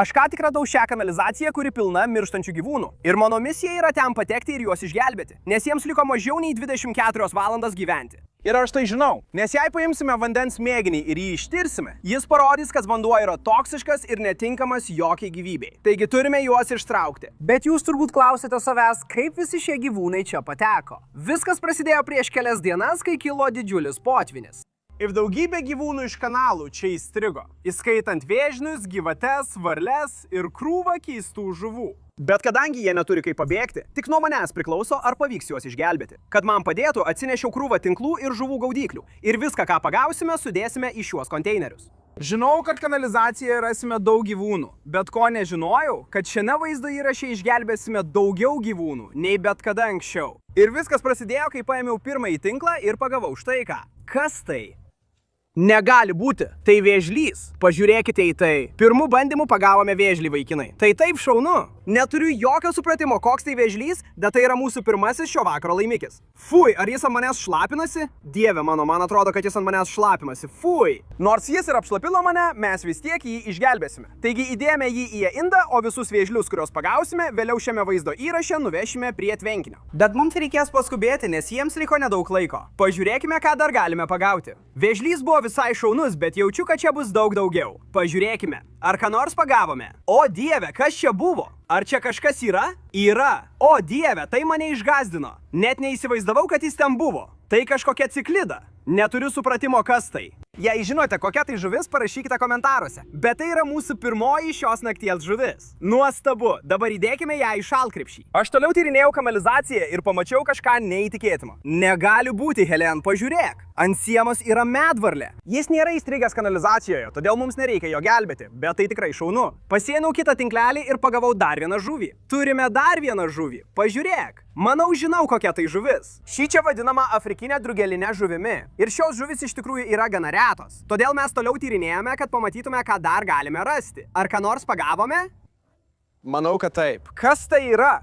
Aš ką tik radau šią kanalizaciją, kuri pilna mirštančių gyvūnų. Ir mano misija yra ten patekti ir juos išgelbėti, nes jiems liko mažiau nei 24 valandas gyventi. Ir aš tai žinau, nes jei paimsime vandens mėginį ir jį ištirsime, Jis parodys, kad vanduo yra toksiškas ir netinkamas jokiai gyvybei. Taigi turime juos ištraukti. Bet jūs turbūt klausėte savęs, kaip visi šie gyvūnai čia pateko. Viskas prasidėjo prieš kelias dienas, kai kilo didžiulis potvynis. ir daugybė gyvūnų iš kanalų čia įstrigo, įskaitant vėžnius, gyvates, varles ir krūvą keistų žuvų. Bet kadangi jie neturi kaip pabėgti, tik nuo manęs priklauso, ar pavyks juos išgelbėti. Kad man padėtų, atsinešiau krūvą tinklų ir žuvų gaudyklių. Ir viską, ką pagausime, sudėsime į šiuos konteinerius. Žinau, kad kanalizacijoje rasime daug gyvūnų, bet ko nežinojau, kad šiame vaizdo įraše išgelbėsime daugiau gyvūnų, nei bet kada anksčiau. Ir viskas prasidėjo, kai paėmiau pirmąjį tinklą ir pagavau štai ką. Kas tai? Negali būti. Tai vėžlys. Pažiūrėkite į tai. Pirmų bandymų pagavome vėžlį, vaikinai. Tai taip šaunu. Neturiu jokio supratimo, koks tai vėžlys, bet tai yra mūsų pirmasis šio vakaro laimikis. Fui, ar jis ant manęs šlapinasi? Dieve mano, man atrodo, kad jis ant manęs šlapinasi. Fui. Nors jis ir apšlapino mane, mes vis tiek jį išgelbėsime. Taigi įdėjome jį į indą, o visus vėžlius, kuriuos pagausime, vėliau šiame vaizdo įraše nuvešime prie tvenkinio. Bet mums reikės paskubėti, nes jiems liko nedaug laiko. Pažiūrėkime, ką dar galime pagauti. Vėžlys buvo visai šaunus, bet jaučiu, kad čia bus daug daugiau. Pažiūrėkime, ar ką nors pagavome. O Dieve, kas čia buvo? Ar čia kažkas yra? Yra. O Dieve, tai mane išgąsdino. Net neįsivaizdavau, kad jis ten buvo. Tai kažkokia ciklida. Neturiu supratimo, kas tai. Jei žinote, kokia tai žuvis, parašykite komentaruose. Bet tai yra mūsų pirmoji šios nakties žuvis. Nuostabu. Dabar įdėkime ją į šalkrepšį. Aš toliau tyrinėjau kanalizaciją ir pamačiau kažką neįtikėtino. Negali būti, Helen, pažiūrėk. Ant sienos yra medvarlė. Jis nėra įstrigęs kanalizacijoje, todėl mums nereikia jo gelbėti, bet tai tikrai šaunu. Pasiėmiau kitą tinklelį ir pagavau dar vieną žuvį. Turime dar vieną žuvį. Pažiūrėk. Manau, žinau, kokia tai žuvis. Ši čia vadinama afrikinė drugelinė žuvimi. Ir šios žuvis iš tikrųjų yra gana retos. Todėl mes toliau tyrinėjame, kad pamatytume, ką dar galime rasti. Ar ką nors pagavome? Manau, kad taip. Kas tai yra?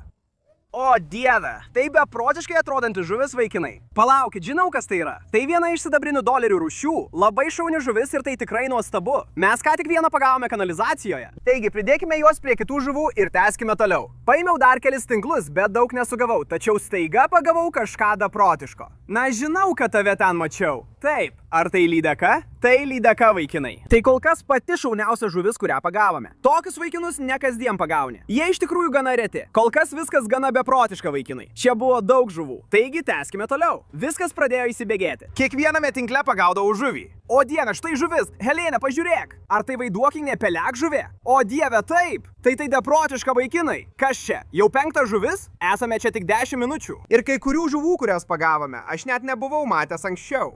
O Dieve, tai beprotiškai atrodanti žuvis, vaikinai. Palaukit, žinau, kas tai yra. Tai viena iš sidabrinių dolerių rūšių. Labai šauni žuvis ir tai tikrai nuostabu. Mes ką tik vieną pagavome kanalizacijoje. Taigi, pridėkime juos prie kitų žuvų ir tęskime toliau. Paėmiau dar kelis tinklus, bet daug nesugavau, tačiau staiga pagavau kažką beprotiško. Na, žinau, kad tave ten mačiau. Taip, ar tai lydeka? Tai lydeka, vaikinai. Tai kol kas pati šauniausia žuvis, kurią pagavome. Tokius vaikinus ne kasdien pagauni. Jie iš tikrųjų gana reti. Kol kas viskas gana beprotiška, vaikinai. Čia buvo daug žuvų. Taigi, tęskime toliau. Viskas pradėjo įsibėgėti. Kiekviename tinkle pagaudavau žuvį. O Dieve, štai žuvis. Helena, pažiūrėk. Ar tai vaiduoklinė peliakžuvė? O Dieve, taip. Tai beprotiška, vaikinai. Kas čia? Jau 5 žuvis? Esame čia tik 10 minučių. Ir kai kurių žuvų, kurias pagavome, aš net nebuvau matęs anksčiau.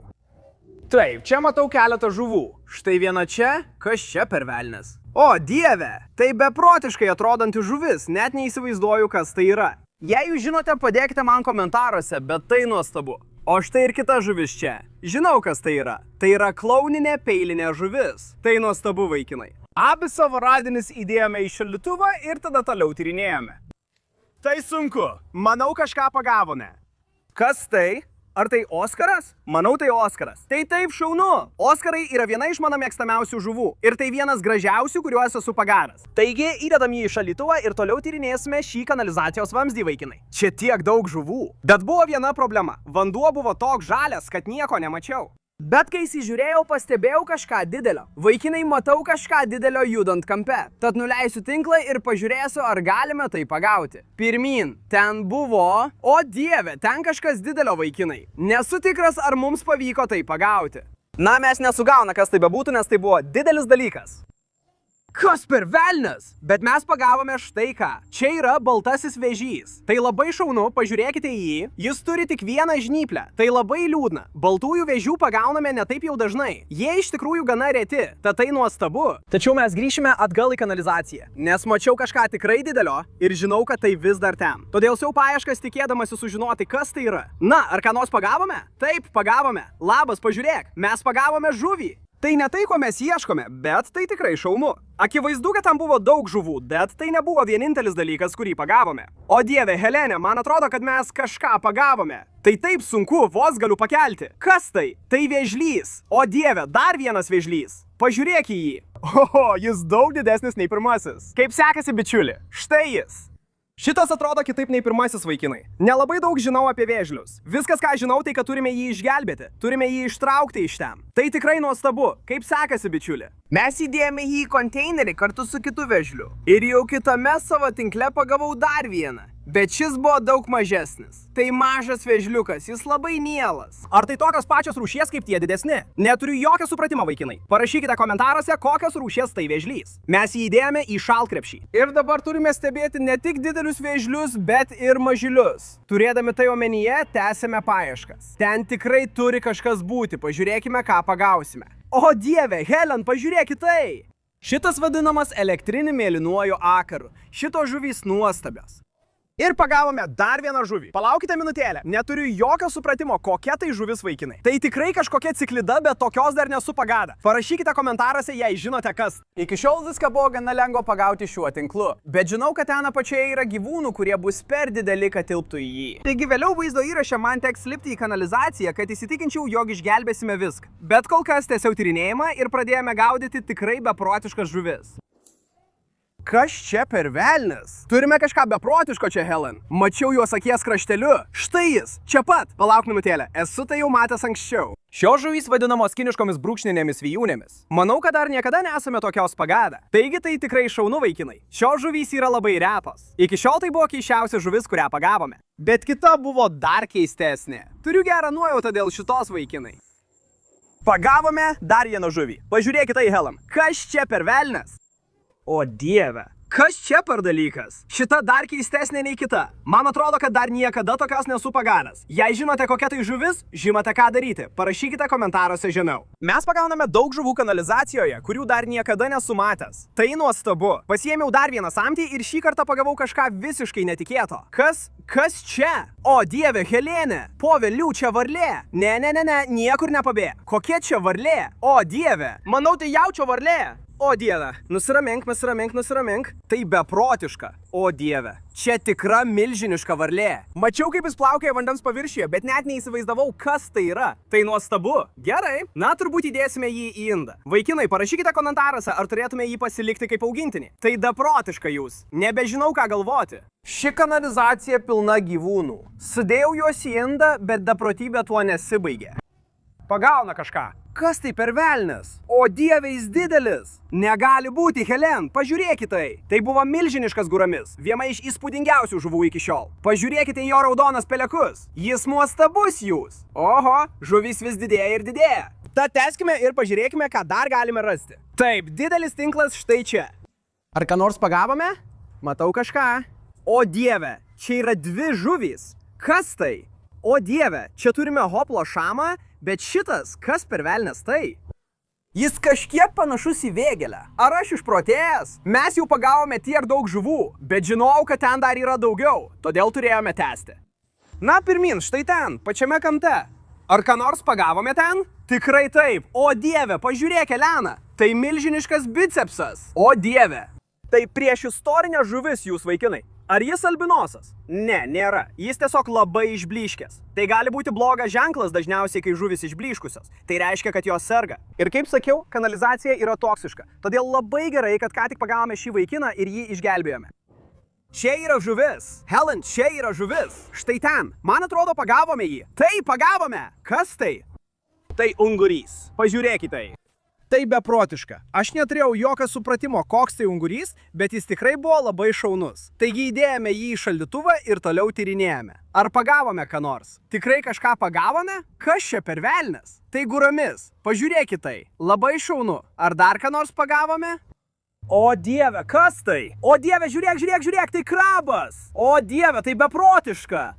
Taip, čia matau keletą žuvų. Štai viena čia, kas čia per velnias? O Dieve, tai beprotiškai atrodanti žuvis, net neįsivaizduoju, kas tai yra. Jei jūs žinote, padėkite man komentaruose, bet tai nuostabu. O štai ir kita žuvis čia. Žinau, kas tai yra. Tai yra klauninė peilinė žuvis. Tai nuostabu, vaikinai. Abi savo radinius įdėjome į šaldytuvą ir tada toliau tyrinėjome. Tai sunku. Manau, kažką pagavome. Kas tai? Ar tai Oskaras? Manau, tai Oskaras. Tai taip šaunu. Oskarai yra viena iš mano mėgstamiausių žuvų. Ir tai vienas gražiausių, kuriuos esu pagavęs. Taigi, įdedam jį į šaldytuvą ir toliau tyrinėsime šį kanalizacijos vamzdį, vaikinai. Čia tiek daug žuvų. Bet buvo viena problema. Vanduo buvo toks žalias, kad nieko nemačiau. Bet kai įsižiūrėjau, pastebėjau kažką didelio. Vaikinai, matau kažką didelio judant kampe. Tad nuleisiu tinklą ir pažiūrėsiu, ar galime tai pagauti. Pirmyn, ten buvo... O Dieve, ten kažkas didelio, vaikinai. Nesu tikras, ar mums pavyko tai pagauti. Na, mes nesugauna, kas tai bebūtų, nes tai buvo didelis dalykas. Kas per velnias? Bet mes pagavome štai ką. Čia yra baltasis vėžys. Tai labai šaunu, pažiūrėkite į jį. Jis turi tik vieną žnyplę. Tai labai liūdna. Baltųjų vėžių pagauname ne taip jau dažnai. Jie iš tikrųjų gana reti. Tad tai nuostabu. Tačiau mes grįšime atgal į kanalizaciją. Nes mačiau kažką tikrai didelio ir žinau, kad tai vis dar ten. Todėl siau paieškas tikėdamasi sužinoti, kas tai yra. Na, ar ką nors pagavome? Taip, pagavome. Labas, pažiūrėk. Mes pagavome žuvį. Tai ne tai, ko mes ieškome, bet tai tikrai šaunu. Akivaizdu, kad tam buvo daug žuvų, bet tai nebuvo vienintelis dalykas, kurį pagavome. O Dieve, Helena, man atrodo, kad mes kažką pagavome. Tai taip sunku, vos galiu pakelti. Kas tai? Tai vėžlys. O Dieve, dar vienas vėžlys. Pažiūrėk į jį. Oho, jis daug didesnis nei pirmasis. Kaip sekasi, bičiuli? Štai jis. Šitas atrodo kitaip nei pirmasis, vaikinai. Nelabai daug žinau apie vėžlius. Viskas, ką žinau, tai kad turime jį išgelbėti. Turime jį ištraukti iš ten. Tai tikrai nuostabu. Kaip sekasi, bičiuli? Mes įdėjome jį į konteinerį kartu su kitu vėžliu. Ir jau kitame savo tinkle pagavau dar vieną. Bet šis buvo daug mažesnis. Tai mažas vėžliukas, jis labai mielas. Ar tai tokios pačios rūšies kaip tie didesni? Neturiu jokio supratimo, vaikinai. Parašykite komentaruose, kokios rūšies tai vėžlys. Mes jį įdėjome į šaltkrepšį. Ir dabar turime stebėti ne tik didelius vėžlius, bet ir mažylius. Turėdami tai omenyje, tęsime paieškas. Ten tikrai turi kažkas būti, pažiūrėkime, ką pagausime. O dieve, Helen, pažiūrėk į tai! Šitas vadinamas elektriniu mėlynuoju akaru. Šito žuvys nuostabios. Ir pagavome dar vieną žuvį. Palaukite minutėlę. Neturiu jokio supratimo, kokia tai žuvis, vaikinai. Tai tikrai kažkokia ciklida, bet tokios dar nesu pagavęs. Parašykite komentaruose, jei žinote kas. Iki šiol viską buvo gana lengva pagauti šiuo tinklu. Bet žinau, kad ten apačioje yra gyvūnų, kurie bus per dideli, kad tilptų į jį. Taigi vėliau vaizdo įraše man teks lipti į kanalizaciją, kad įsitikinčiau, jog išgelbėsime viską. Bet kol kas tęsiau tyrinėjimą ir pradėjome gaudyti tikrai beprotiškas žuvis. Kas čia per velnias? Turime kažką beprotiško čia, Helen. Mačiau juos akies krašteliu. Štai jis, čia pat. Palauk minutėlę, esu tai jau matęs anksčiau. Šios žuvys vadinamos kiniškomis brūkšninėmis vijūnėmis. Manau, kad dar niekada nesame tokios pagavę. Taigi tai tikrai šaunu, vaikinai. Šios žuvys yra labai retos. Iki šiol tai buvo keisčiausia žuvis, kurią pagavome. Bet kita buvo dar keistesnė. Turiu gerą nuojautą dėl šitos, vaikinai. Pagavome dar vieną žuvį. Pažiūrėkite tai, Helen. Kas čia per velnias? O dieve, kas čia per dalykas? Šita dar keistesnė nei kita. Man atrodo, kad dar niekada tokios nesu pagavęs. Jei žinote, kokia tai žuvis, žinote, ką daryti. Parašykite komentaruose žemiau. Mes pagauname daug žuvų kanalizacijoje, kurių dar niekada nesu matęs. Tai nuostabu. Pasiėmiau dar vieną samtį ir šį kartą pagavau kažką visiškai netikėto. Kas čia? O dieve, Helenė. Po velnių čia varlė. Ne, niekur nepabėg. Kokia čia varlė? O dieve. Manau, tai jaučio varlė. O dieve, nusiramink. Tai beprotiška. O dieve, čia tikra milžiniška varlė. Mačiau, kaip jis plaukioja vandens paviršiuje, bet net neįsivaizdavau, kas tai yra. Tai nuostabu. Gerai, na turbūt įdėsime jį į indą. Vaikinai, parašykite komentaruose, ar turėtume jį pasilikti kaip augintinį. Tai beprotiška jūs. Nebežinau, ką galvoti. Ši kanalizacija pilna gyvūnų. Sudėjau juos į indą, bet beprotybė tuo nesibaigė. Pagauna kažką. Kas tai per velnias? O dieve, jis didelis. Negali būti, Helen, pažiūrėkite tai. Tai buvo milžiniškas guramis, viena iš įspūdingiausių žuvų iki šiol. Pažiūrėkite jo raudonas pelekus. Jis nuostabus jūs. Oho, žuvis vis didėja ir didėja. Tad tęskime ir pažiūrėkime, ką dar galime rasti. Taip, didelis tinklas štai čia. Ar ką nors pagavome? Matau kažką. O dieve, čia yra dvi žuvys. Kas tai? O dieve, čia turime hoplo šamą, bet šitas, kas per velnias tai? Jis kažkiek panašus į vėgėlę. Ar aš išprotėjęs? Mes jau pagavome tiek daug žuvų, bet žinojau, kad ten dar yra daugiau, todėl turėjome tęsti. Na, pirmin, štai ten, pačiame kampe. Ar ką nors pagavome ten? Tikrai taip. O dieve, pažiūrėk, Elena. Tai milžiniškas bicepsas. O dieve. Tai prieš istorinę žuvis jūs, vaikinai. Ar jis albinosas? Ne, nėra. Jis tiesiog labai išblyškęs. Tai gali būti blogas ženklas dažniausiai, kai žuvis išblyškusios. Tai reiškia, kad jos serga. Ir kaip sakiau, kanalizacija yra toksiška. Todėl labai gerai, kad ką tik pagavome šį vaikiną ir jį išgelbėjome. Čia yra žuvis. Helen, čia yra žuvis. Štai ten. Man atrodo, pagavome jį. Taip, pagavome. Kas tai? Tai ungurys. Pažiūrėkite tai. Tai beprotiška. Aš neturėjau jokio supratimo, koks tai ungurys, bet jis tikrai buvo labai šaunus. Taigi įdėjome jį į šaldytuvą ir toliau tyrinėjame. Ar pagavome ką nors? Tikrai kažką pagavome? Kas čia per velnias? Tai guramis. Pažiūrėkite tai. Labai šaunu. Ar dar ką nors pagavome? O dieve, kas tai? O dieve, žiūrėk, tai krabas. O dieve, tai beprotiška.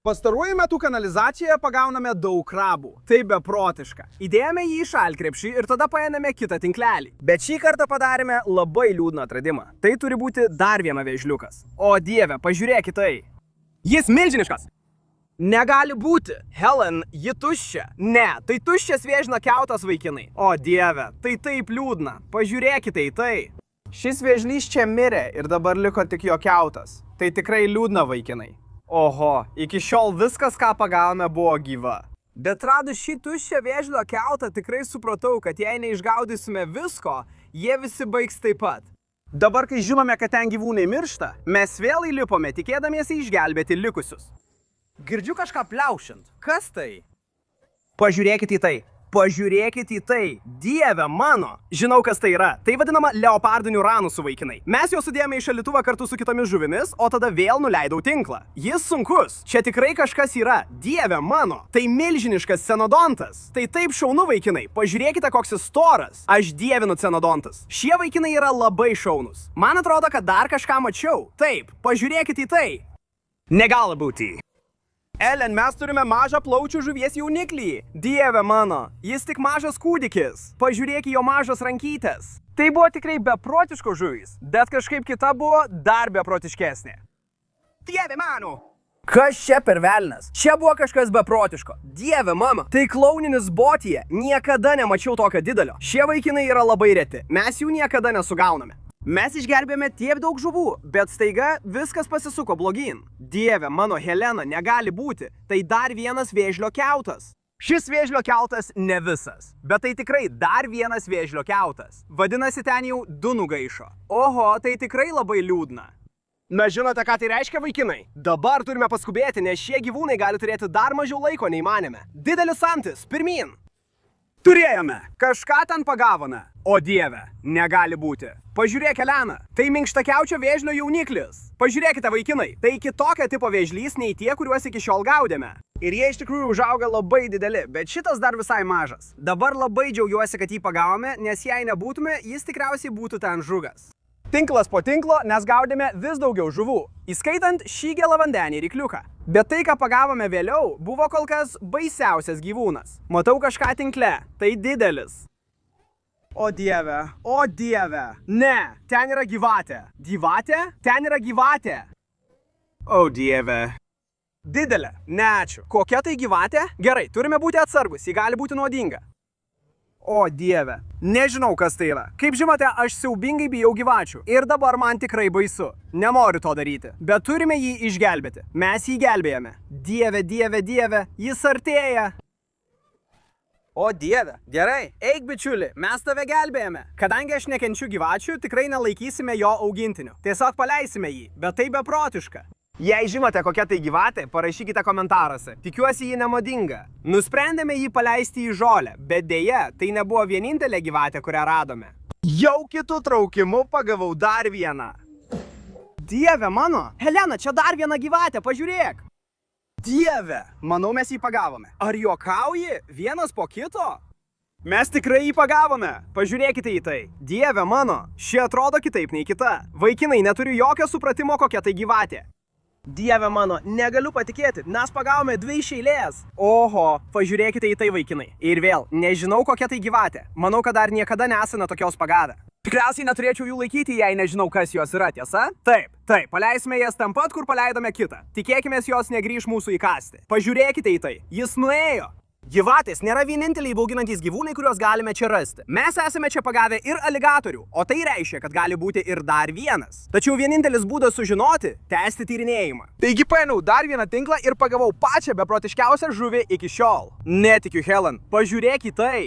Pastaruoju metu kanalizacijoje pagauname daug krabų. Tai beprotiška. Įdėjome jį į šaltkrepšį ir tada paėmėme kitą tinklelį. Bet šį kartą padarėme labai liūdną atradimą. Tai turi būti dar viena vėžliukas. O dieve, pažiūrėkite tai. Jis milžiniškas. Negali būti. Helen, ji tuščia. Ne, tai tuščias vėžna kiautas, vaikinai. O dieve, tai taip liūdna. Pažiūrėkite į tai. Šis vėžlys čia mirė ir dabar liko tik jo kiautas. Tai tikrai liūdna, vaikinai. Oho, iki šiol viskas, ką pagavome, buvo gyva. Bet radus šį tuščią vėžlio keltą tikrai supratau, kad jei neišgaudysime visko, jie visi baigs taip pat. Dabar, kai žinome, kad ten gyvūnai miršta, mes vėl įlipome, tikėdamiesi išgelbėti likusius. Girdžiu kažką pliaušiant. Kas tai? Pažiūrėkit į tai. Pažiūrėkit į tai. Dieve mano. Žinau, kas tai yra. Tai vadinama leopardinių ranusų vaikinai. Mes juos sudėjome į šaldytuvą kartu su kitomis žuvimis, o tada vėl nuleidau tinklą. Jis sunkus. Čia tikrai kažkas yra. Dieve mano. Tai milžiniškas cenodontas. Tai taip šaunu vaikinai. Pažiūrėkite, koks jis storas. Aš dievinu cenodontas. Šie vaikinai yra labai šaunus. Man atrodo, kad dar kažką mačiau. Taip, pažiūrėkit į tai. Negali būti. Ellen, mes turime mažą plaučių žuvies jauniklį. Dieve mano, jis tik mažas kūdikis. Pažiūrėk į jo mažas rankytes. Tai buvo tikrai beprotiško žuvys, bet kažkaip kita buvo dar beprotiškesnė. Dieve mano. Kas čia per velnas? Čia buvo kažkas beprotiško. Dieve mano, tai klauninis botija. Niekada nemačiau tokio didelio. Šie vaikinai yra labai reti. Mes jų niekada nesugauname. Mes išgelbėjome tiek daug žuvų, bet staiga viskas pasisuko blogyn. Dieve mano, Helena, negali būti. Tai dar vienas vėžlio kiautas. Šis vėžlio kiautas ne visas, bet tai tikrai dar vienas vėžlio kiautas. Vadinasi, ten jau 2 nugaišo. Oho, tai tikrai labai liūdna. Na, žinote, ką tai reiškia, vaikinai? Dabar turime paskubėti, nes šie gyvūnai gali turėti dar mažiau laiko nei manėme. Didelis antis, pirmyn. Turėjome. Kažką ten pagavome. O dieve, negali būti. Pažiūrėk, Elena, tai minkštakiaučio vėžlio jauniklis. Pažiūrėkite, vaikinai, tai kitokio tipo vėžlys nei tie, kuriuos iki šiol gaudėme. Ir jie iš tikrųjų užauga labai dideli, bet šitas dar visai mažas. Dabar labai džiaugiuosi, kad jį pagavome, nes jei nebūtume, jis tikriausiai būtų ten žugas. Tinklas po tinklo, nes gaudėme vis daugiau žuvų, įskaitant šį gėlavandenį rykliuką. Bet tai, ką pagavome vėliau, buvo kol kas baisiausias gyvūnas. Matau kažką tinkle, tai didelis. O dieve, o dieve. Ne, ten yra gyvatė. Gyvatė? Ten yra gyvatė. O dieve. Didelė. Ne, ačiū. Kokia tai gyvatė? Gerai, turime būti atsargus, ji gali būti nuodinga. O dieve. Nežinau, kas tai yra. Kaip žinote, aš siaubingai bijau gyvačių. Ir dabar man tikrai baisu. Nenoriu to daryti. Bet turime jį išgelbėti. Mes jį gelbėjame. Dieve, dieve, dieve. Jis artėja. O dieve. Gerai. Eik, bičiuli. Mes tave gelbėjame. Kadangi aš nekenčiu gyvačių, tikrai nelaikysime jo augintiniu. Tiesiog paleisime jį. Bet tai beprotiška. Jei žinote, kokia tai gyvatė, parašykite komentaruose. Tikiuosi ji nemadinga. Nusprendėme jį paleisti į žolę, bet dėja, tai nebuvo vienintelė gyvatė, kurią radome. Jau kitų traukimu pagavau dar vieną. Dieve mano! Helena, čia dar viena gyvatė, pažiūrėk! Dieve! Manau, mes jį pagavome. Ar juokauji? Vienas po kito? Mes tikrai jį pagavome. Pažiūrėkite į tai. Dieve mano, ši atrodo kitaip nei kita. Vaikinai, neturiu jokio supratimo, kokia tai gyvatė. Dieve mano, negaliu patikėti, mes pagavome 2 iš eilės. Oho, pažiūrėkite į tai, vaikinai. Ir vėl, nežinau, kokia tai gyvatė. Manau, kad dar niekada nesame tokios pagavę. Tikriausiai neturėčiau jų laikyti, jei nežinau, kas jos yra, tiesa? Taip, paleisime jas ten pat, kur paleidome kitą. Tikėkimės, jos negrįš mūsų įkąsti. Pažiūrėkite į tai, jis nuėjo. Gyvatės nėra vieninteliai bauginantys gyvūnai, kuriuos galime čia rasti. Mes esame čia pagavę ir aligatorių, o tai reiškia, kad gali būti ir dar vienas. Tačiau vienintelis būdas sužinoti – tęsti tyrinėjimą. Taigi paėmiau dar vieną tinklą ir pagavau pačią beprotiškiausią žuvį iki šiol. Netikiu, Helen, pažiūrėk į tai.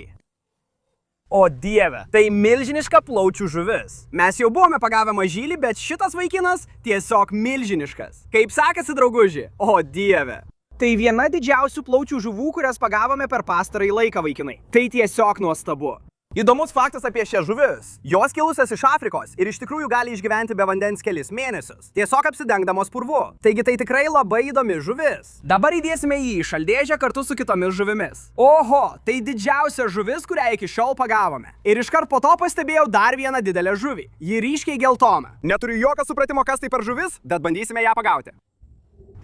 O dieve, tai milžiniška plaučių žuvis. Mes jau buvome pagavę mažylį, bet šitas vaikinas tiesiog milžiniškas. Kaip sekasi, drauguži? O dieve. Tai viena didžiausių plaučių žuvų, kurias pagavome per pastarąjį laiką, vaikinai. Tai tiesiog nuostabu. Įdomus faktas apie šią žuvis. Jos kilusios iš Afrikos ir iš tikrųjų gali išgyventi be vandens kelis mėnesius, tiesiog apsidengdamos purvu. Taigi tai tikrai labai įdomi žuvis. Dabar įdėsime jį į šaldėžę kartu su kitomis žuvimis. Oho, tai didžiausia žuvis, kurią iki šiol pagavome. Ir iškart po to pastebėjau dar vieną didelę žuvį. Ji ryškiai geltona. Neturiu jokio supratimo, kas tai per žuvis, bet bandysime ją pagauti.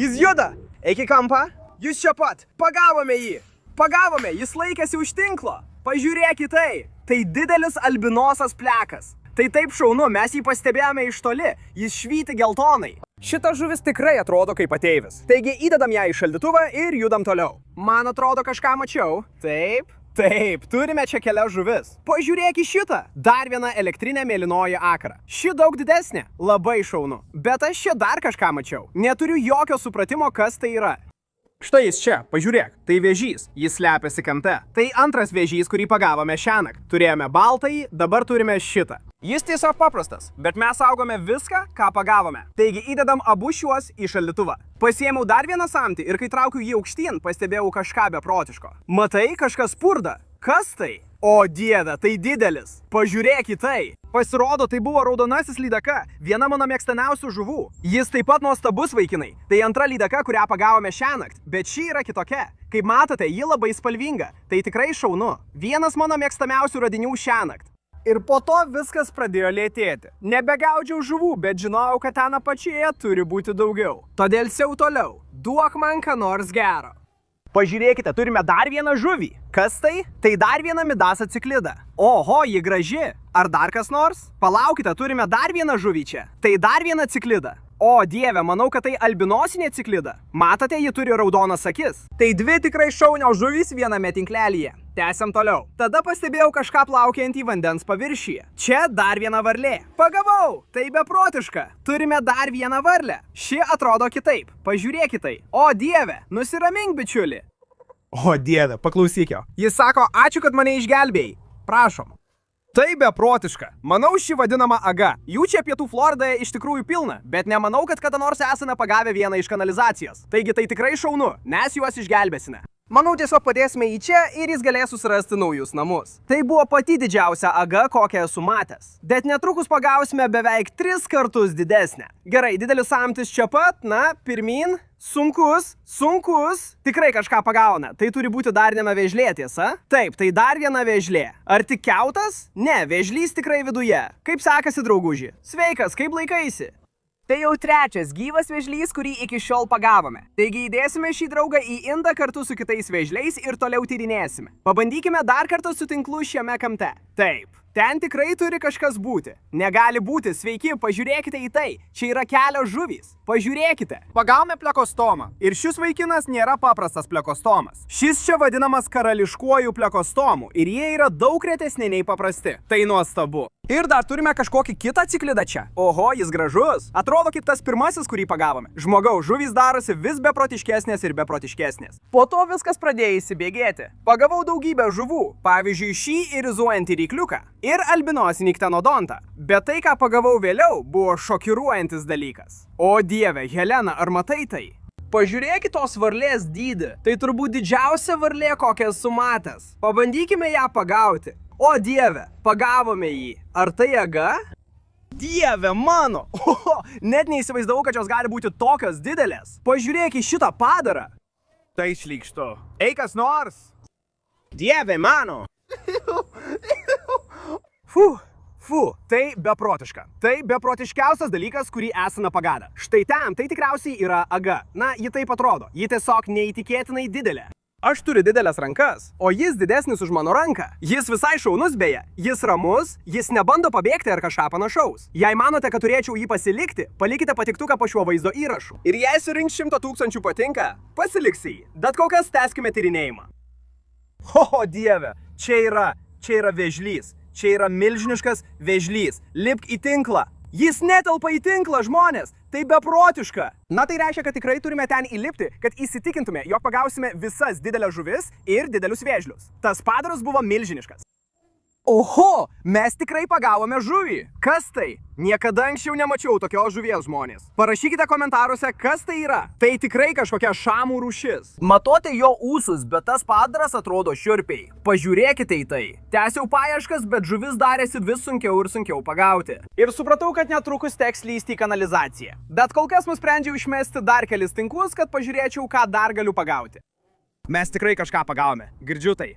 Jis juda! Eik į kampą. Jūs čia pat. Pagavome jį. Pagavome, jis laikėsi už tinklo. Pažiūrėk į tai. Tai didelis albinosas plekas. Tai taip šaunu, mes jį pastebėjome iš toli. Jis švyti geltonai. Šita žuvis tikrai atrodo kaip ateivis. Taigi įdedam ją į šaldytuvą ir judam toliau. Man atrodo, kažką mačiau. Taip. Taip, turime čia kelias žuvis. Pažiūrėk į šitą. Dar viena elektrinė mėlynoji akra. Ši daug didesnė. Labai šaunu. Bet aš čia dar kažką mačiau. Neturiu jokio supratimo, kas tai yra. Štai jis čia, pažiūrėk, tai vėžys, jis slepiasi kampe. Tai antras vėžys, kurį pagavome šiąnakt. Turėjome baltąjį, dabar turime šitą. Jis tiesiog paprastas, bet mes saugome viską, ką pagavome. Taigi įdedam abu šiuos į šaldytuvą. Pasiėmiau dar vieną samtį ir kai traukiu jį aukštyn, pastebėjau kažką beprotiško. Matai, kažkas spurda. Kas tai? O dieve, tai didelis. Pažiūrėk į tai. Pasirodo, tai buvo raudonasis lydeka, viena mano mėgstamiausių žuvų. Jis taip pat nuostabus, vaikinai. Tai antra lydeka, kurią pagavome šiąnakt, bet ši yra kitokia. Kaip matote, ji labai spalvinga. Tai tikrai šaunu. Vienas mano mėgstamiausių radinių šiąnakt. Ir po to viskas pradėjo lėtėti. Nebegaudžiau žuvų, bet žinojau, kad ten apačioje turi būti daugiau. Todėl siau toliau. Duok man ką nors gero. Pažiūrėkite, turime dar vieną žuvį. Kas tai? Tai dar viena Midasa ciklida. Oho, ji graži. Ar dar kas nors? Palaukite, turime dar vieną žuvį čia. Tai dar viena ciklida. O dieve, manau, kad tai albinosinė ciklida. Matote, ji turi raudonas akis. Tai dvi tikrai šaunios žuvys viename tinklelyje. Tęsiam toliau. Tada pastebėjau kažką plaukiant į vandens paviršyje. Čia dar viena varlė. Pagavau! Tai beprotiška. Turime dar vieną varlę. Ši atrodo kitaip. Pažiūrėkit tai. O dieve, nusiramink, bičiuli. O dieve, paklausyk jo. Jis sako, ačiū, kad mane išgelbėjai. Prašom. Tai beprotiška. Manau, ši vadinama aga. Jų čia pietų Floridoje iš tikrųjų pilna, bet nemanau, kad kada nors esame pagavę vieną iš kanalizacijos. Taigi tai tikrai šaunu, mes juos išgelbėsime. Manau, tiesiog padėsime į čia ir jis galės susirasti naujus namus. Tai buvo pati didžiausia aga, kokią esu matęs. Bet netrukus pagausime beveik 3 kartus didesnę. Gerai, didelis samtis čia pat, na, pirmin. Sunkus. Tikrai kažką pagauna. Tai turi būti dar viena vėžlė, tiesa? Taip, tai dar viena vėžlė. Ar tik kiautas? Ne, vėžlys tikrai viduje. Kaip sekasi, drauguži? Sveikas, kaip laikaisi? Tai jau trečias gyvas vėžlys, kurį iki šiol pagavome. Taigi įdėsime šį draugą į indą kartu su kitais vėžliais ir toliau tyrinėsime. Pabandykime dar kartą su tinklu šiame kampe. Taip, ten tikrai turi kažkas būti. Negali būti, sveiki, pažiūrėkite į tai. Čia yra kelios žuvys. Pažiūrėkite. Pagavome plekostomą. Ir šis vaikinas nėra paprastas plekostomas. Šis čia vadinamas karališkuoju plekostomu ir jie yra daug retesni nei paprasti. Tai nuostabu. Ir dar turime kažkokį kitą ciklidą čia. Oho, jis gražus. Atrodo kaip tas pirmasis, kurį pagavome. Žmogaus, žuvys darosi vis beprotiškesnės ir beprotiškesnės. Po to viskas pradėjo įsibėgėti. Pagavau daugybę žuvų, pavyzdžiui šį irizuojantį rykliuką ir albinosinį ktenodontą. Bet tai, ką pagavau vėliau, buvo šokiruojantis dalykas. O dieve, Helena, ar matai tai? Pažiūrėkit tos varlės dydį. Tai turbūt didžiausia varlė, kokią esu matęs. Pabandykime ją pagauti. O dieve, pagavome jį. Ar tai aga? Dieve mano! Oho, net neįsivaizdavau, kad jos gali būti tokios didelės. Pažiūrėk į šitą padarą. Tai šlykštu. Eik kas nors. Dieve mano! Tai beprotiška. Tai beprotiškiausias dalykas, kurį esame pagavę. Štai ten, tai tikriausiai yra aga. Na, ji taip atrodo. Ji tiesiog neįtikėtinai didelė. Aš turiu didelės rankas, o jis didesnis už mano ranką. Jis visai šaunus beje. Jis ramus, jis nebando pabėgti ar kažką panašaus. Jei manote, kad turėčiau jį pasilikti, palikite patiktuką po šiuo vaizdo įrašu. Ir jei surinks 100 000 patinka, pasiliksi jį. Bet kol kas tęskime tyrinėjimą. O dieve, čia yra vėžlys. Čia yra milžiniškas vėžlys. Lipk į tinklą. Jis netelpa į tinklą, žmonės. Tai beprotiška. Na tai reiškia, kad tikrai turime ten įlipti, kad įsitikintume, jog pagausime visas didelės žuvis ir didelius vėžlius. Tas padaras buvo milžiniškas. Oho, mes tikrai pagavome žuvį. Kas tai? Niekada anksčiau nemačiau tokios žuvies, žmonės. Parašykite komentaruose, kas tai yra. Tai tikrai kažkokia šamų rūšis. Matote jo ūsus, bet tas padaras atrodo šiurpiai. Pažiūrėkite į tai. Tęsiau paieškas, bet žuvis darėsi vis sunkiau ir sunkiau pagauti. Ir supratau, kad netrukus teks lįsti į kanalizaciją. Bet kol kas nusprendžiau išmesti dar kelis tinklus, kad pažiūrėčiau, ką dar galiu pagauti. Mes tikrai kažką pagavome. Girdžiu tai.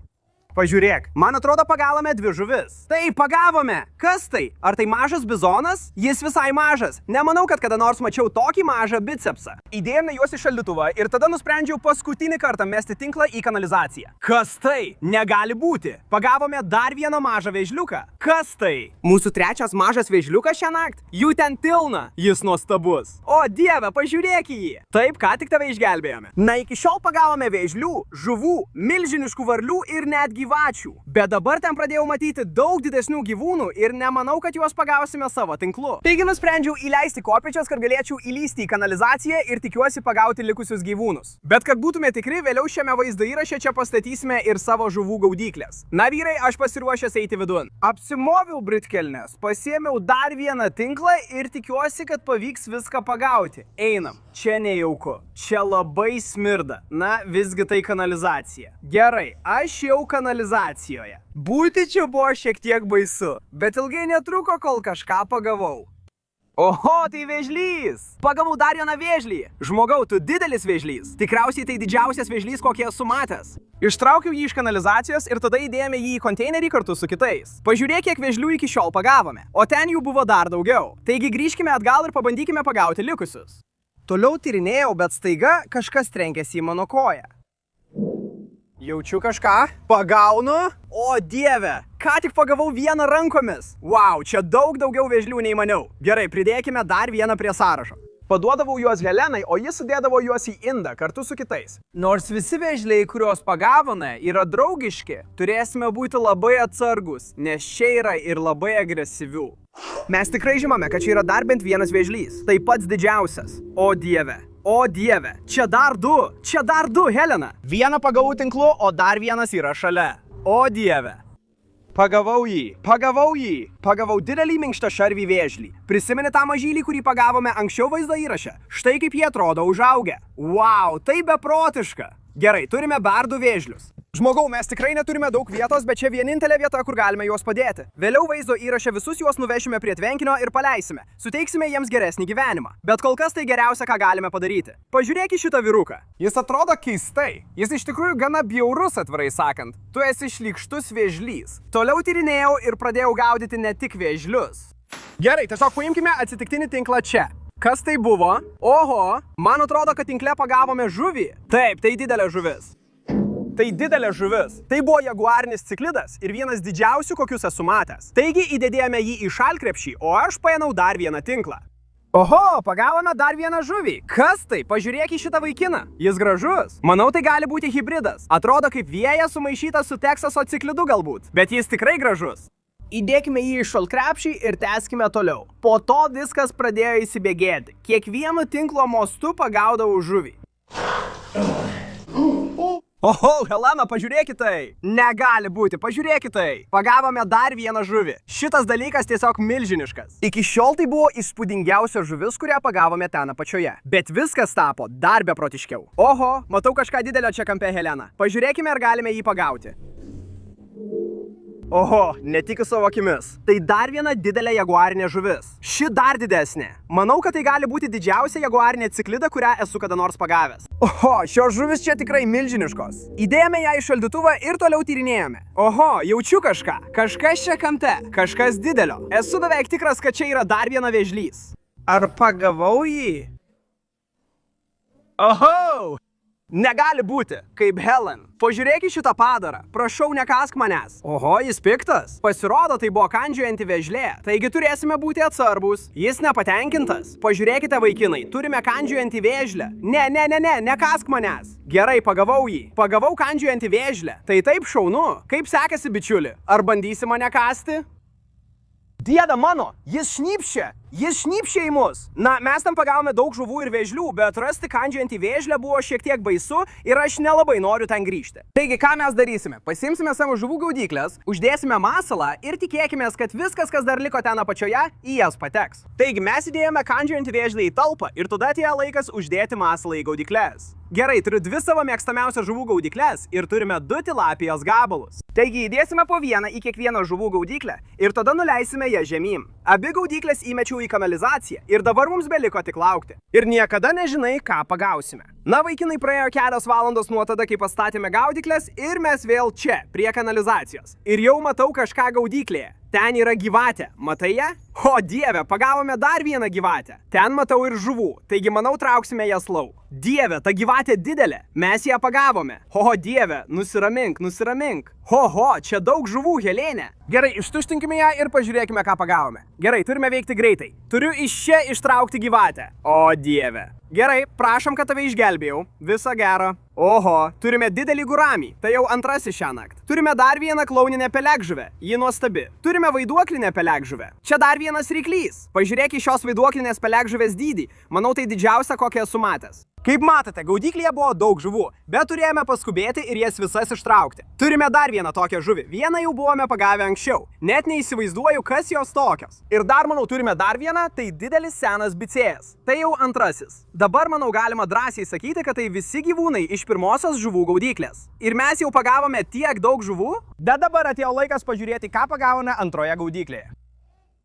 Pažiūrėk, man atrodo pagavome 2 žuvis. Tai pagavome! Kas tai? Ar tai mažas bizonas? Jis visai mažas. Nemanau, kad kada nors mačiau tokį mažą bicepsą. Įdėjome juos į šaldytuvą ir tada nusprendžiau paskutinį kartą mesti tinklą į kanalizaciją. Kas tai? Negali būti. Pagavome dar vieną mažą vėžliuką. Kas tai? Mūsų trečias mažas vėžliukas šiąnakt? Jų ten pilna. Jis nuostabus. O dieve, pažiūrėk į jį. Taip, ką tik tave išgelbėjome. Na, iki šiol pagavome vėžlių, žuvų, milžiniškų varlių ir netgi gyvačių. Bet dabar ten pradėjau matyti daug didesnių gyvūnų ir nemanau, kad juos pagausime savo tinklu. Taigi nusprendžiau įleisti kopėčias, kad galėčiau įlysti į kanalizaciją ir tikiuosi pagauti likusius gyvūnus. Bet kad būtume tikri, vėliau šiame vaizdo įraše čia pastatysime ir savo žuvų gaudyklės. Na vyrai, aš pasiruošęs eiti vidun. Apsimoviau britkelnes, pasiėmiau dar vieną tinklą ir tikiuosi, kad pavyks viską pagauti. Einam. Čia nejauku. Čia labai smirda. Na, visgi tai kanalizacija. Gerai, aš jau kanalizacijoje. Būti čia buvo šiek tiek baisu, bet ilgai netruko, kol kažką pagavau. Oho, tai vėžlys! Pagavau dar vieną vėžlį. Žmogau, tu didelis vėžlys. Tikriausiai tai didžiausias vėžlys, kokį esu matęs. Ištraukiau jį iš kanalizacijos ir tada įdėjome jį į konteinerį kartu su kitais. Pažiūrėk, kiek vėžlių iki šiol pagavome. O ten jų buvo dar daugiau. Taigi grįžkime atgal ir pabandykime pagauti likusius. Toliau tyrinėjau, bet staiga kažkas trenkėsi į mano koją. Jaučiu kažką. Pagaunu. O dieve, ką tik pagavau vieną rankomis. Wow, čia daug daugiau vėžlių nei maniau. Gerai, pridėkime dar vieną prie sąrašo. Paduodavau juos Helenai, o jis sudėdavo juos į indą kartu su kitais. Nors visi vėžliai, kuriuos pagavome, yra draugiški, turėsime būti labai atsargus, nes čia yra ir labai agresyvių. Mes tikrai žinome, kad čia yra dar bent vienas vėžlys. Tai pats didžiausias. O dieve. O dieve. Čia dar du, Helena. Vieną pagavau tinklu, o dar vienas yra šalia. O dieve. Pagavau jį. Pagavau didelį minkštą šarvį vėžlį. Prisimeni tą mažylį, kurį pagavome anksčiau vaizdo įraše? Štai kaip jie atrodo užaugę. Wow, tai beprotiška. Gerai, turime dar du vėžlius. Žmogau, mes tikrai neturime daug vietos, bet čia vienintelė vieta, kur galime juos padėti. Vėliau vaizdo įraše visus juos nuvešime prie tvenkinio ir paleisime. Suteiksime jiems geresnį gyvenimą. Bet kol kas tai geriausia, ką galime padaryti. Pažiūrėk į šitą vyruką. Jis atrodo keistai. Jis iš tikrųjų gana bjaurus, atvirai sakant. Tu esi šlykštus vėžlys. Toliau tyrinėjau ir pradėjau gaudyti ne tik vėžlius. Gerai, tiesiog paimkime atsitiktinį tinklą čia. Kas tai buvo? Oho, man atrodo, kad tinkle pagavome žuvį. Taip, tai didelė žuvis. Tai buvo jaguarinis ciklidas ir vienas didžiausių, kokius esu matęs. Taigi įdėdėjome jį į šalkrepšį, o aš paėmiau dar vieną tinklą. Oho, pagavome dar vieną žuvį. Kas tai? Pažiūrėk į šitą vaikiną. Jis gražus. Manau, tai gali būti hibridas. Atrodo kaip vėjas sumaišytas su Teksaso ciklidu galbūt. Bet jis tikrai gražus. Įdėkime jį į šalkrepšį ir tęskime toliau. Po to viskas pradėjo įsibėgėti. Kiekvienu tinklo mostu pagaudavau žuvį. Oho, Helena, pažiūrėkit tai. Negali būti, pažiūrėkit tai. Pagavome dar vieną žuvį. Šitas dalykas tiesiog milžiniškas. Iki šiol tai buvo įspūdingiausia žuvis, kurią pagavome ten apačioje. Bet viskas tapo dar beprotiškiau. Oho, matau kažką didelio čia kampe, Helena. Pažiūrėkime, ar galime jį pagauti. Oho, netikiu savo akimis. Tai dar viena didelė jaguarinė žuvis. Ši dar didesnė. Manau, kad tai gali būti didžiausia jaguarinė ciklida, kurią esu kada nors pagavęs. Oho, šios žuvis čia tikrai milžiniškos. Įdėjome ją į šaldytuvą ir toliau tyrinėjome. Oho, jaučiu kažką. Kažkas čia kampe. Kažkas didelio. Esu beveik tikras, kad čia yra dar viena vėžlys. Ar pagavau jį? Oho! Negali būti, kaip Helen. Pažiūrėk į šitą padarą. Prašau, nekąsk manęs. Oho, jis piktas. Pasirodo, tai buvo kandžiojanti vėžlė. Taigi turėsime būti atsargus. Jis nepatenkintas. Pažiūrėkite, vaikinai, turime kandžiojantį vėžlę. Nekąsk manęs. Gerai, pagavau jį. Pagavau kandžiojantį vėžlę. Tai taip šaunu. Kaip sekasi, bičiuli? Ar bandysi mane kąsti? Dieve mano, jis šnypščia į mus. Na, mes tam pagavome daug žuvų ir vėžlių, bet rasti kandžiojantį vėžlę buvo šiek tiek baisu ir aš nelabai noriu ten grįžti. Taigi, ką mes darysime? Pasimsime savo žuvų gaudyklės, uždėsime masalą ir tikėkime, kad viskas, kas dar liko ten apačioje, į jas pateks. Taigi, mes įdėjome kandžiojantį vėžlį į talpą ir tada atėjo laikas uždėti masalą į gaudyklės. Gerai, turiu dvi savo mėgstamiausias žuvų gaudyklės ir turime 2 tilapijos gabalus. Taigi įdėsime po vieną į kiekvieną žuvų gaudyklę ir tada nuleisime ją žemyn. Abi gaudyklės įmečiau į kanalizaciją ir dabar mums beliko tik laukti. Ir niekada nežinai, ką pagausime. Na, vaikinai, praėjo kelios valandos nuo tada, kai pastatėme gaudyklės ir mes vėl čia, prie kanalizacijos. Ir jau matau kažką gaudyklėje. Ten yra gyvatė. Matai ją? O dieve, pagavome dar vieną gyvatę. Ten matau ir žuvų, taigi manau trauksime jas lauk. Dieve, ta gyvatė didelė. Mes ją pagavome. O dieve, nusiramink. Ho, čia daug žuvų, Helene. Gerai, ištuštinkime ją ir pažiūrėkime, ką pagavome. Gerai, turime veikti greitai. Turiu iš čia ištraukti gyvatę. O dieve. Gerai, prašom, kad tave išgelbėjau. Viso gero. Oho, turime didelį guramį, tai jau antrasis šiąnakt. Turime dar vieną klauninę pelekžuvę, ji nuostabi. Turime vaiduoklinę pelekžuvę. Čia dar vienas ryklys. Pažiūrėk į šios vaiduoklinės pelekžuvės dydį, manau tai didžiausia, kokią esu matęs. Kaip matote, gaudyklėje buvo daug žuvų, bet turėjome paskubėti ir jas visas ištraukti. Turime dar vieną tokią žuvį, vieną jau buvome pagavę anksčiau. Net neįsivaizduoju, kas jos tokios. Ir dar, manau, turime dar vieną, tai didelis senas bicėjas. Tai jau antrasis. Dabar, manau, galima drąsiai sakyti, kad tai visi gyvūnai iš pirmosios žuvų gaudyklės. Ir mes jau pagavome tiek daug žuvų? Bet dabar atėjo laikas pažiūrėti, ką pagavome antroje gaudyklėje.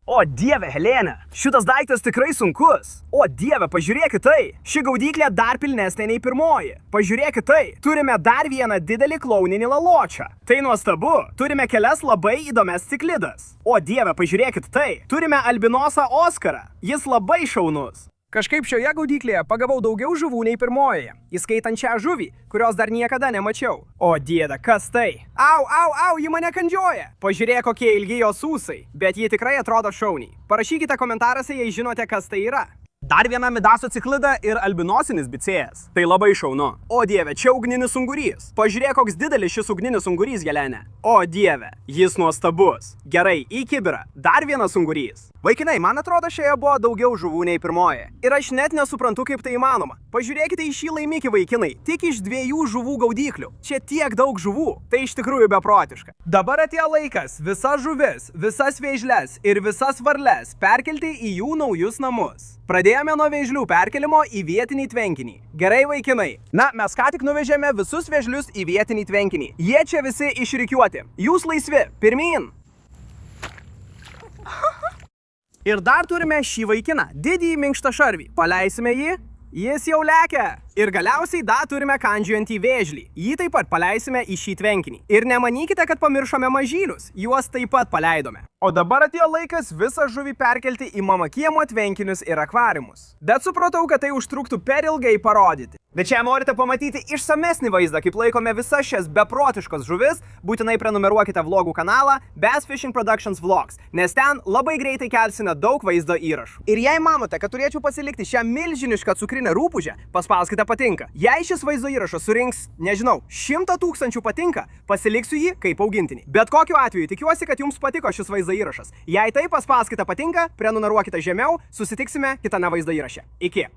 O dieve, Helena, šitas daiktas tikrai sunkus. O dieve, pažiūrėkit tai. Ši gaudyklė dar pilnesnė nei pirmoji. Pažiūrėkit tai. Turime dar vieną didelį klauninį laločią. Tai nuostabu. Turime kelias labai įdomias ciklidas. O dieve, pažiūrėkit tai. Turime albinosą Oskarą. Jis labai šaunus. Kažkaip šioje gaudyklėje pagavau daugiau žuvų nei pirmojoje, įskaitant šią žuvį, kurios dar niekada nemačiau. O dieve, kas tai? Au, ji mane kandžioja. Pažiūrėk, kokie ilgi jos ūsai, bet ji tikrai atrodo šauniai. Parašykite komentaruose, jei žinote, kas tai yra. Dar viena midaso ciklida ir albinosinis bicėjas. Tai labai šaunu. O dieve, čia ugninis ungurys. Pažiūrėk, koks didelis šis ugninis ungurys, Helene. O dieve, jis nuostabus. Gerai, į kibirą. Dar vienas ungurys. Vaikinai, man atrodo, šioje buvo daugiau žuvų nei pirmoje. Ir aš net nesuprantu, kaip tai įmanoma. Pažiūrėkite į šį laimikį, vaikinai. Tik iš 2 žuvų gaudyklių. Čia tiek daug žuvų. Tai iš tikrųjų beprotiška. Dabar atėjo laikas visas žuvis, visas vėžles ir visas varles perkelti į jų naujus namus. Pradėjome nuo vėžlių perkelimo į vietinį tvenkinį. Gerai, vaikinai. Na, mes ką tik nuvežėme visus vėžlius į vietinį tvenkinį. Jie čia visi išrikiuoti. Jūs laisvi. Pirmyn. Ir dar turime šį vaikiną, didįjį minkštą šarvį. Paleisime jį. Jis jau lekia. Ir galiausiai dar turime kandžiojantį vėžlį. Jį taip pat paleisime į šį tvenkinį. Ir nemanykite, kad pamiršome mažylius. Juos taip pat paleidome. O dabar atėjo laikas visą žuvį perkelti į mano kiemo tvenkinius ir akvariumus. Bet supratau, kad tai užtruktų per ilgai parodyti. Bet čia norite pamatyti išsamesnį vaizdą, kaip laikome visas šias beprotiškas žuvis, būtinai prenumeruokite vlogų kanalą Bass Fishing Productions Vlogs, nes ten labai greitai kelsime daug vaizdo įrašų. Ir jei manote, kad turėčiau pasilikti šią milžinišką cukrinę rūpužę, paspauskite patinka. Jei šis vaizdo įrašas surinks, nežinau, 100 000 patinka, pasiliksiu jį kaip augintinį. Bet kokiu atveju tikiuosi, kad jums patiko šis vaizdo įrašas. Jei taip, paspauskite patinka, prenumeruokite žemiau, susitiksime kitame vaizdo įraše. Iki.